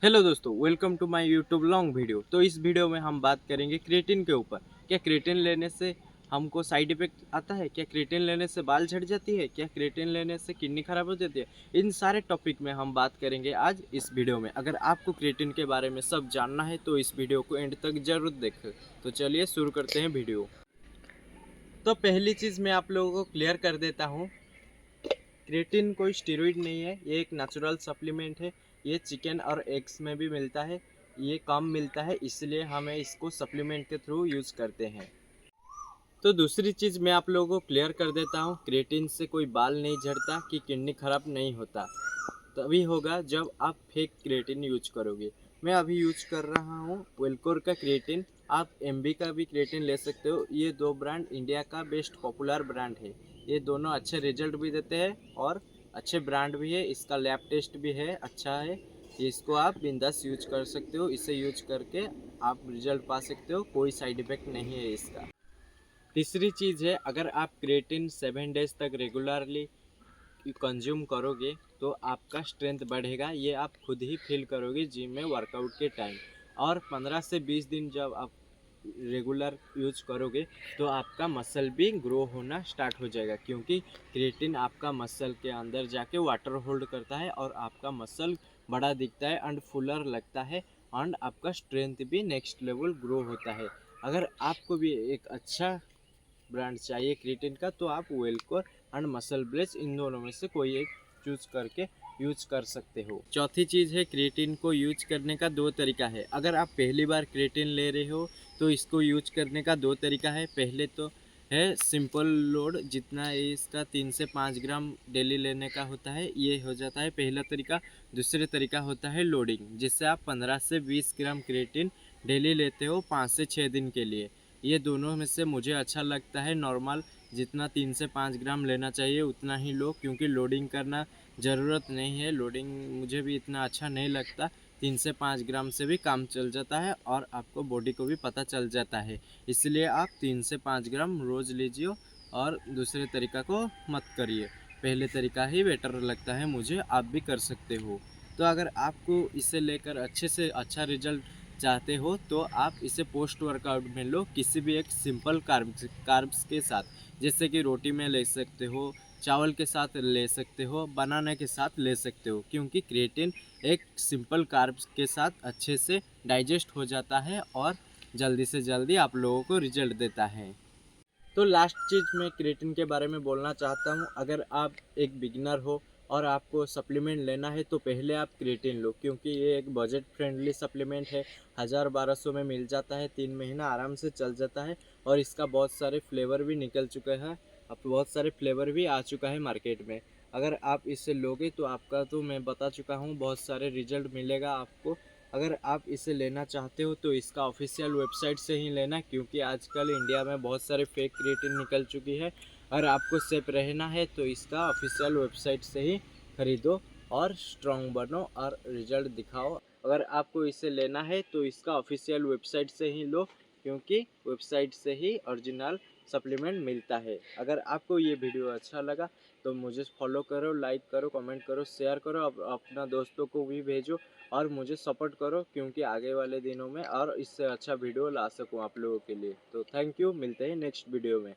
Hello दोस्तों, welcome to my YouTube long video. तो इस वीडियो में हम बात करेंगे क्रिएटिन के ऊपर। क्या क्रिएटिन लेने से हमको साइड इफेक्ट आता है? क्या क्रिएटिन लेने से बाल झड़ जाती है? क्या क्रिएटिन लेने से किडनी खराब हो जाती है? इन सारे टॉपिक में हम बात करेंगे आज इस वीडियो में। अगर आपको क्रिएटिन के बारे में सब जानना है तो इस वीडियो को एंड तक जरूर देखें। तो चलिए शुरू करते हैं वीडियो। तो पहली चीज़ मैं आप लोगों को क्लियर कर देता हूँ। क्रिएटिन कोई स्टेरॉइड नहीं है, ये एक नेचुरल सप्लीमेंट है। ये चिकन और एग्स में भी मिलता है। ये कम मिलता है, इसलिए हमें इसको सप्लीमेंट के थ्रू यूज़ करते हैं। तो दूसरी चीज़ मैं आप लोगों को क्लियर कर देता हूँ, क्रिएटिन से कोई बाल नहीं झड़ता कि किडनी खराब नहीं होता। तभी होगा जब आप फेक क्रिएटिन यूज करोगे। मैं अभी यूज कर रहा हूँ वेलकोर का क्रिएटिन। आप एमबी का भी क्रिएटिन ले सकते हो। ये दो ब्रांड इंडिया का बेस्ट पॉपुलर ब्रांड है। ये दोनों अच्छे रिजल्ट भी देते हैं और अच्छे ब्रांड भी है। इसका लैब टेस्ट भी है, अच्छा है। इसको आप बिंदास यूज कर सकते हो। इसे यूज करके आप रिजल्ट पा सकते हो, कोई साइड इफेक्ट नहीं है इसका। तीसरी चीज़ है, अगर आप क्रिएटिन 7 डेज तक रेगुलरली कंज्यूम करोगे तो आपका स्ट्रेंथ बढ़ेगा। ये आप खुद ही फील करोगे जिम में वर्कआउट के टाइम। और 15 से 20 दिन जब आप रेगुलर यूज करोगे तो आपका मसल भी ग्रो होना स्टार्ट हो जाएगा, क्योंकि क्रिएटिन आपका मसल के अंदर जाके वाटर होल्ड करता है और आपका मसल बड़ा दिखता है एंड फुलर लगता है। एंड आपका स्ट्रेंथ भी नेक्स्ट लेवल ग्रो होता है। अगर आपको भी एक अच्छा ब्रांड चाहिए क्रिएटिन का तो आप वेलकोर एंड मसल ब्लेज इन दोनों में से कोई एक चूज करके यूज कर सकते हो। चौथी चीज़ है, क्रिएटिन को यूज करने का दो तरीका है। अगर आप पहली बार क्रिएटिन ले रहे हो तो इसको यूज करने का दो तरीका है। पहले तो है सिंपल लोड, जितना इसका 3 से 5 ग्राम डेली लेने का होता है, ये हो जाता है पहला तरीका। दूसरा तरीका होता है लोडिंग, जिससे आप 15 से 20 ग्राम क्रिएटिन डेली लेते हो 5 से 6 दिन के लिए। ये दोनों में से मुझे अच्छा लगता है नॉर्मल, जितना 3 से 5 ग्राम लेना चाहिए उतना ही लो, क्योंकि लोडिंग करना ज़रूरत नहीं है। लोडिंग मुझे भी इतना अच्छा नहीं लगता। 3 से 5 ग्राम से भी काम चल जाता है और आपको बॉडी को भी पता चल जाता है। इसलिए आप 3 से 5 ग्राम रोज़ लीजिए और दूसरे तरीका को मत करिए। पहले तरीका ही बेटर लगता है मुझे, आप भी कर सकते हो। तो अगर आपको इसे लेकर अच्छे से अच्छा रिजल्ट चाहते हो तो आप इसे पोस्ट वर्कआउट में लो, किसी भी एक सिंपल कार्ब्स के साथ। जैसे कि रोटी में ले सकते हो, चावल के साथ ले सकते हो, बनाना के साथ ले सकते हो, क्योंकि क्रिएटिन एक सिंपल कार्ब्स के साथ अच्छे से डाइजेस्ट हो जाता है और जल्दी से जल्दी आप लोगों को रिजल्ट देता है। तो लास्ट चीज़ मैं क्रिएटिन के बारे में बोलना चाहता हूँ। अगर आप एक बिगिनर हो और आपको सप्लीमेंट लेना है तो पहले आप क्रिएटिन लो, क्योंकि ये एक बजट फ्रेंडली सप्लीमेंट है। 1000-1200 में मिल जाता है, 3 महीना आराम से चल जाता है। और इसका बहुत सारे फ्लेवर भी निकल चुके हैं। अब बहुत सारे फ्लेवर भी आ चुका है मार्केट में। अगर आप इसे लोगे तो आपका, तो मैं बता चुका हूँ, बहुत सारे रिजल्ट मिलेगा आपको। अगर आप इसे लेना चाहते हो तो इसका ऑफिशियल वेबसाइट से ही लेना, क्योंकि आजकल इंडिया में बहुत सारे फेक क्रिएटिन निकल चुकी है। अगर आपको सेफ रहना है तो इसका ऑफिशियल वेबसाइट से ही खरीदो और स्ट्रॉन्ग बनो और रिजल्ट दिखाओ। अगर आपको इसे लेना है तो इसका ऑफिशियल वेबसाइट से ही लो, क्योंकि वेबसाइट से ही ओरिजिनल सप्लीमेंट मिलता है। अगर आपको ये वीडियो अच्छा लगा तो मुझे फॉलो करो, लाइक करो, कमेंट करो, शेयर करो, अपना दोस्तों को भी भेजो और मुझे सपोर्ट करो, क्योंकि आगे वाले दिनों में और इससे अच्छा वीडियो ला सकूं आप लोगों के लिए। तो थैंक यू, मिलते हैं नेक्स्ट वीडियो में।